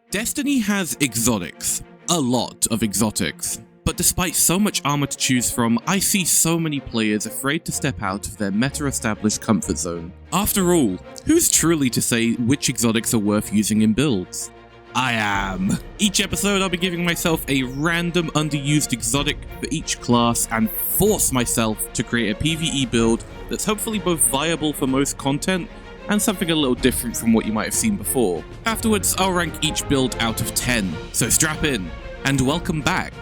Destiny has exotics. A lot of exotics. But despite so much armor to choose from, I see so many players afraid to step out of their meta-established comfort zone. After all, who's truly to say which exotics are worth using in builds? I am. Each episode I'll be giving myself a random underused exotic for each class and force myself to create a PvE build that's hopefully both viable for most content and something a little different from what you might have seen before. Afterwards, I'll rank each build out of 10, so strap in, and welcome back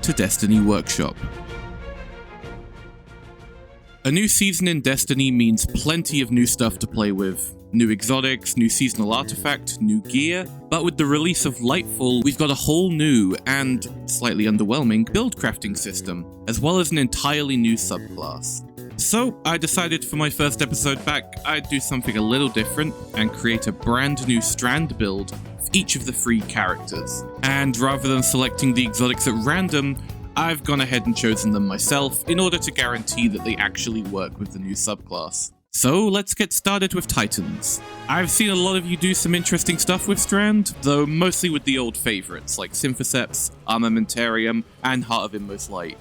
to Destiny Workshop. A new season in Destiny means plenty of new stuff to play with. New exotics, new seasonal artifact, new gear, but with the release of Lightfall, we've got a whole new, and slightly underwhelming, build crafting system, as well as an entirely new subclass. So, I decided for my first episode back, I'd do something a little different and create a brand new Strand build for each of the 3 characters. And rather than selecting the exotics at random, I've gone ahead and chosen them myself in order to guarantee that they actually work with the new subclass. So let's get started with Titans. I've seen a lot of you do some interesting stuff with Strand, though mostly with the old favourites like Synthoceps, Armamentarium, and Heart of Inmost Light.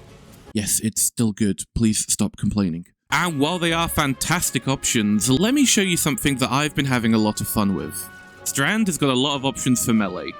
Yes, it's still good, please stop complaining. And while they are fantastic options, let me show you something that I've been having a lot of fun with. Strand has got a lot of options for melee.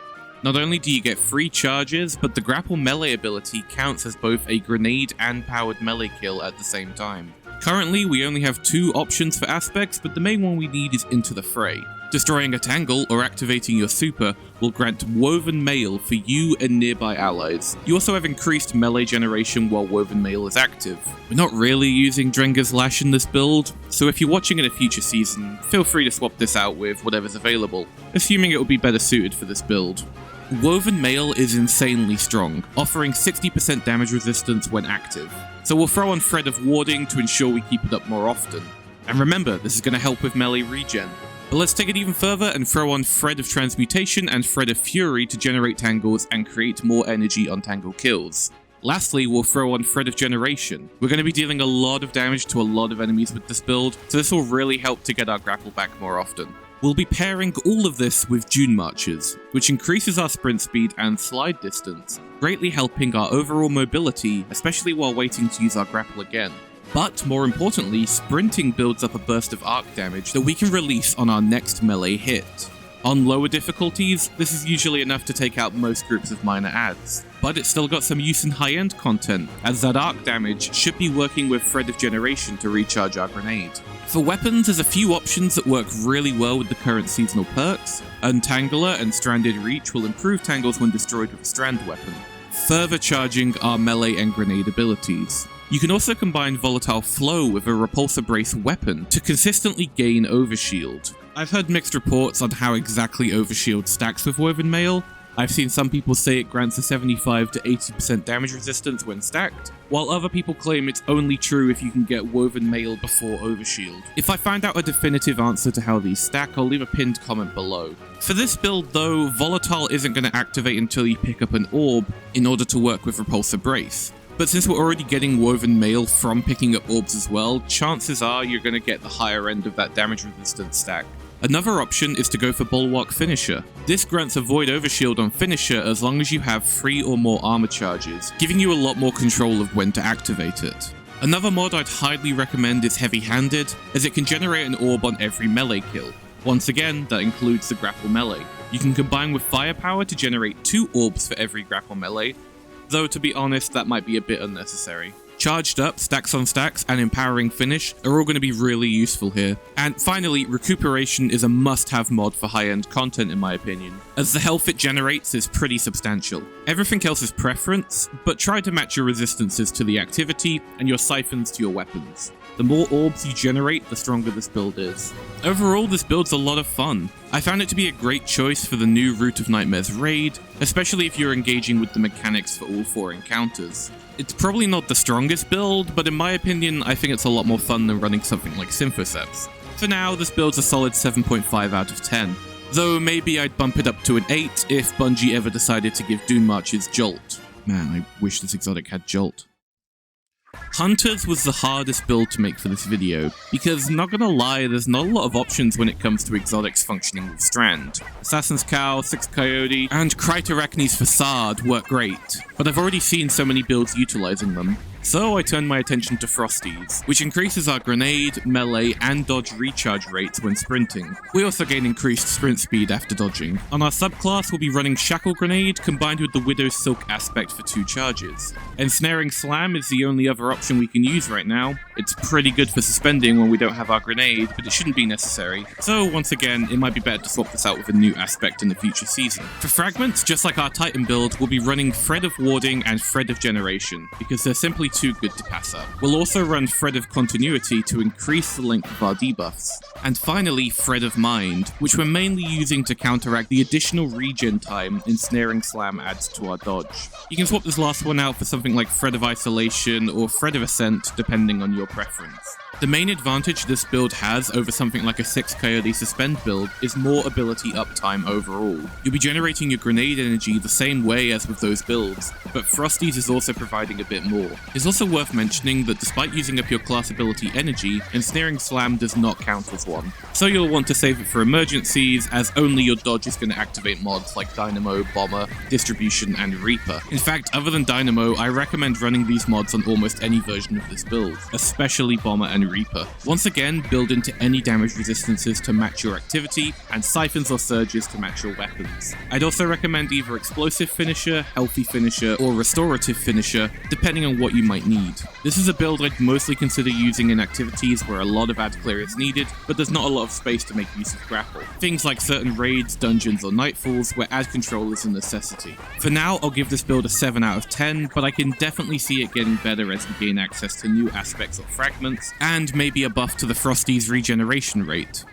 Not only do you get free charges, but the grapple melee ability counts as both a grenade and powered melee kill at the same time. Currently, we only have 2 options for aspects, but the main one we need is Into the Fray. Destroying a Tangle or activating your super will grant Woven Mail for you and nearby allies. You also have increased melee generation while Woven Mail is active. We're not really using Drenga's Lash in this build, so if you're watching in a future season, feel free to swap this out with whatever's available, assuming it will be better suited for this build. Woven Mail is insanely strong, offering 60% damage resistance when active, so we'll throw on Thread of Warding to ensure we keep it up more often. And remember, this is going to help with melee regen. But let's take it even further and throw on Thread of Transmutation and Thread of Fury to generate tangles and create more energy on tangle kills. Lastly, we'll throw on Thread of Generation. We're going to be dealing a lot of damage to a lot of enemies with this build, so this will really help to get our grapple back more often. We'll be pairing all of this with Dune Marches, which increases our sprint speed and slide distance, greatly helping our overall mobility, especially while waiting to use our grapple again. But more importantly, sprinting builds up a burst of arc damage that we can release on our next melee hit. On lower difficulties, this is usually enough to take out most groups of minor adds, but it's still got some use in high-end content, as that arc damage should be working with Thread of Generation to recharge our grenade. For weapons, there's a few options that work really well with the current seasonal perks. Untangler and Stranded Reach will improve tangles when destroyed with a strand weapon, further charging our melee and grenade abilities. You can also combine Volatile Flow with a Repulsor Brace weapon to consistently gain Overshield. I've heard mixed reports on how exactly Overshield stacks with Woven Mail. I've seen some people say it grants a 75 to 80% damage resistance when stacked, while other people claim it's only true if you can get Woven Mail before Overshield. If I find out a definitive answer to how these stack, I'll leave a pinned comment below. For this build though, Volatile isn't going to activate until you pick up an orb in order to work with Repulsor Brace. But since we're already getting Woven Mail from picking up orbs as well, chances are you're going to get the higher end of that damage resistance stack. Another option is to go for Bulwark Finisher. This grants a Void Overshield on Finisher as long as you have 3 or more armor charges, giving you a lot more control of when to activate it. Another mod I'd highly recommend is Heavy Handed, as it can generate an orb on every melee kill. Once again, that includes the grapple melee. You can combine with Firepower to generate 2 orbs for every grapple melee, though to be honest, that might be a bit unnecessary. Charged Up, Stacks on Stacks, and Empowering Finish are all going to be really useful here. And finally, Recuperation is a must-have mod for high-end content in my opinion, as the health it generates is pretty substantial. Everything else is preference, but try to match your resistances to the activity and your siphons to your weapons. The more orbs you generate, the stronger this build is. Overall, this build's a lot of fun. I found it to be a great choice for the new Root of Nightmares raid, especially if you're engaging with the mechanics for all 4 encounters. It's probably not the strongest build, but in my opinion, I think it's a lot more fun than running something like Synthoceps. For now, this build's a solid 7.5 out of 10, though maybe I'd bump it up to an 8 if Bungie ever decided to give Dune Marches Jolt. Man, I wish this exotic had Jolt. Hunters was the hardest build to make for this video, because not gonna lie, there's not a lot of options when it comes to exotics functioning with Strand. Assassin's Cowl, Six Coyote, and Krytarachne's Facade work great, but I've already seen so many builds utilizing them. So I turned my attention to Frosties, which increases our grenade, melee, and dodge recharge rates when sprinting. We also gain increased sprint speed after dodging. On our subclass, we'll be running Shackle Grenade combined with the Widow's Silk aspect for 2 charges. Ensnaring Slam is the only other option we can use right now. It's pretty good for suspending when we don't have our grenade, but it shouldn't be necessary. So once again, it might be better to swap this out with a new aspect in the future season. For fragments, just like our Titan build, we'll be running Thread of Warding and Thread of Generation, because they're simply too good to pass up. We'll also run Thread of Continuity to increase the length of our debuffs. And finally, Thread of Mind, which we're mainly using to counteract the additional regen time Ensnaring Slam adds to our dodge. You can swap this last one out for something like Thread of Isolation or Thread of Ascent, depending on your preference. The main advantage this build has over something like a 6 Coyote Suspend build is more ability uptime overall. You'll be generating your grenade energy the same way as with those builds, but Frosties is also providing a bit more. It's also worth mentioning that despite using up your class ability energy, Ensnaring Slam does not count as one. So you'll want to save it for emergencies, as only your dodge is going to activate mods like Dynamo, Bomber, Distribution, and Reaper. In fact, other than Dynamo, I recommend running these mods on almost any version of this build, especially Bomber and Reaper. Once again, build into any damage resistances to match your activity, and siphons or surges to match your weapons. I'd also recommend either Explosive Finisher, Healthy Finisher, or Restorative Finisher, depending on what you might need. This is a build I'd mostly consider using in activities where a lot of ad clear is needed, but there's not a lot of space to make use of grapple. Things like certain raids, dungeons, or nightfalls where ad control is a necessity. For now, I'll give this build a 7 out of 10, but I can definitely see it getting better as we gain access to new aspects or fragments, and maybe a buff to the Frostie's regeneration rate.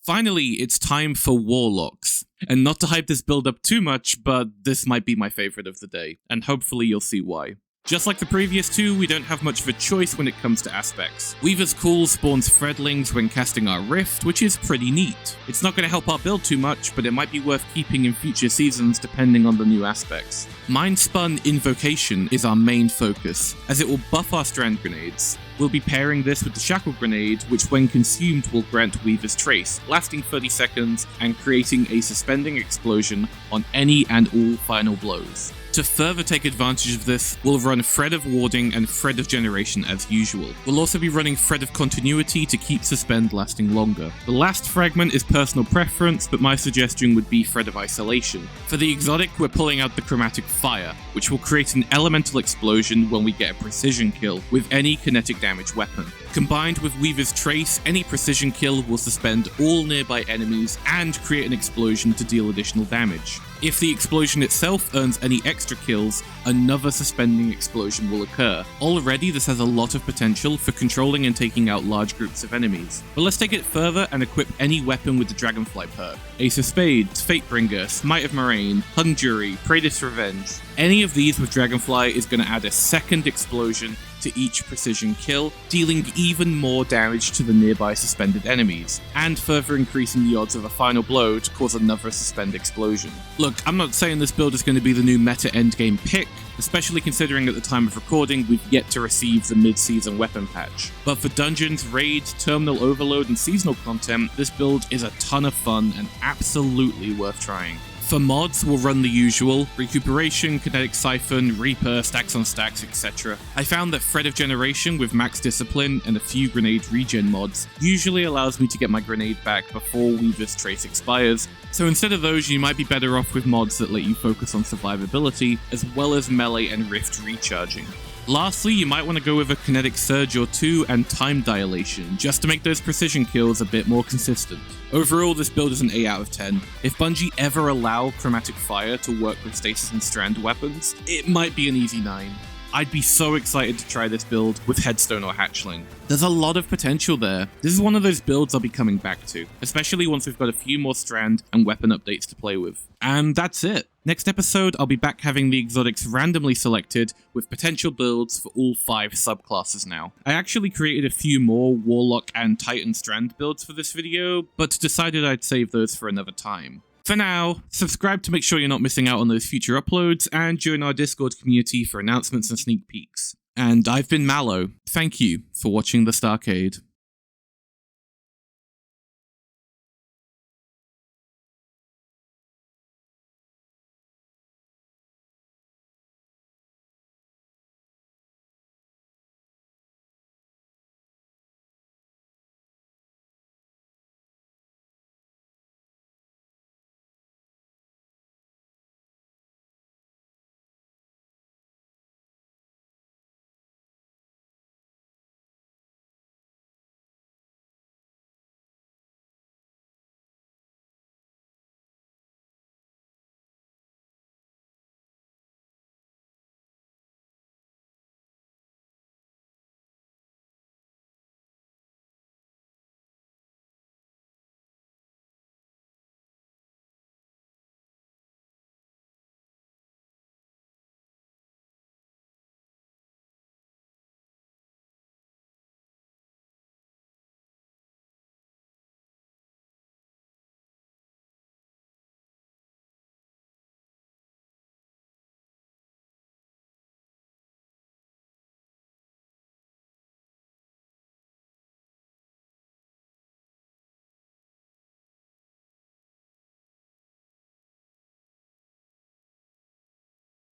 Finally, it's time for Warlocks. And not to hype this build up too much, but this might be my favorite of the day, and hopefully you'll see why. Just like the previous two, we don't have much of a choice when it comes to aspects. Weaver's Call spawns Threadlings when casting our Rift, which is pretty neat. It's not going to help our build too much, but it might be worth keeping in future seasons depending on the new aspects. Mindspun Invocation is our main focus, as it will buff our Strand Grenades. We'll be pairing this with the Shackle Grenade, which when consumed will grant Weaver's Trace, lasting 30 seconds and creating a suspending explosion on any and all final blows. To further take advantage of this, we'll run Thread of Warding and Thread of Generation as usual. We'll also be running Thread of Continuity to keep Suspend lasting longer. The last fragment is personal preference, but my suggestion would be Thread of Isolation. For the exotic, we're pulling out the Chromatic Fire, which will create an elemental explosion when we get a precision kill with any kinetic damage weapon. Combined with Weaver's Trace, any precision kill will suspend all nearby enemies and create an explosion to deal additional damage. If the explosion itself earns any extra kills, another suspending explosion will occur. Already this has a lot of potential for controlling and taking out large groups of enemies. But let's take it further and equip any weapon with the Dragonfly perk. Ace of Spades, Fatebringer, Smite of Moraine, Hung Jury, Praetor's Revenge. Any of these with Dragonfly is going to add a second explosion to each precision kill, dealing even more damage to the nearby suspended enemies, and further increasing the odds of a final blow to cause another suspend explosion. Look, I'm not saying this build is going to be the new meta endgame pick, especially considering at the time of recording we've yet to receive the mid-season weapon patch. But for dungeons, raids, terminal overload, and seasonal content, this build is a ton of fun and absolutely worth trying. For mods, we'll run the usual: Recuperation, Kinetic Siphon, Reaper, Stacks on Stacks, etc. I found that Thread of Generation with Max Discipline and a few grenade regen mods usually allows me to get my grenade back before Weaver's Trace expires, so instead of those you might be better off with mods that let you focus on survivability, as well as melee and Rift recharging. Lastly, you might want to go with a Kinetic Surge or two and Time Dilation, just to make those precision kills a bit more consistent. Overall, this build is an 8 out of 10. If Bungie ever allow Chromatic Fire to work with Stasis and Strand weapons, it might be an easy 9. I'd be so excited to try this build with Headstone or Hatchling. There's a lot of potential there. This is one of those builds I'll be coming back to, especially once we've got a few more Strand and weapon updates to play with. And that's it. Next episode, I'll be back having the exotics randomly selected with potential builds for all 5 subclasses now. I actually created a few more Warlock and Titan Strand builds for this video, but decided I'd save those for another time. For now, subscribe to make sure you're not missing out on those future uploads, and join our Discord community for announcements and sneak peeks. And I've been Mallow. Thank you for watching the Starcade.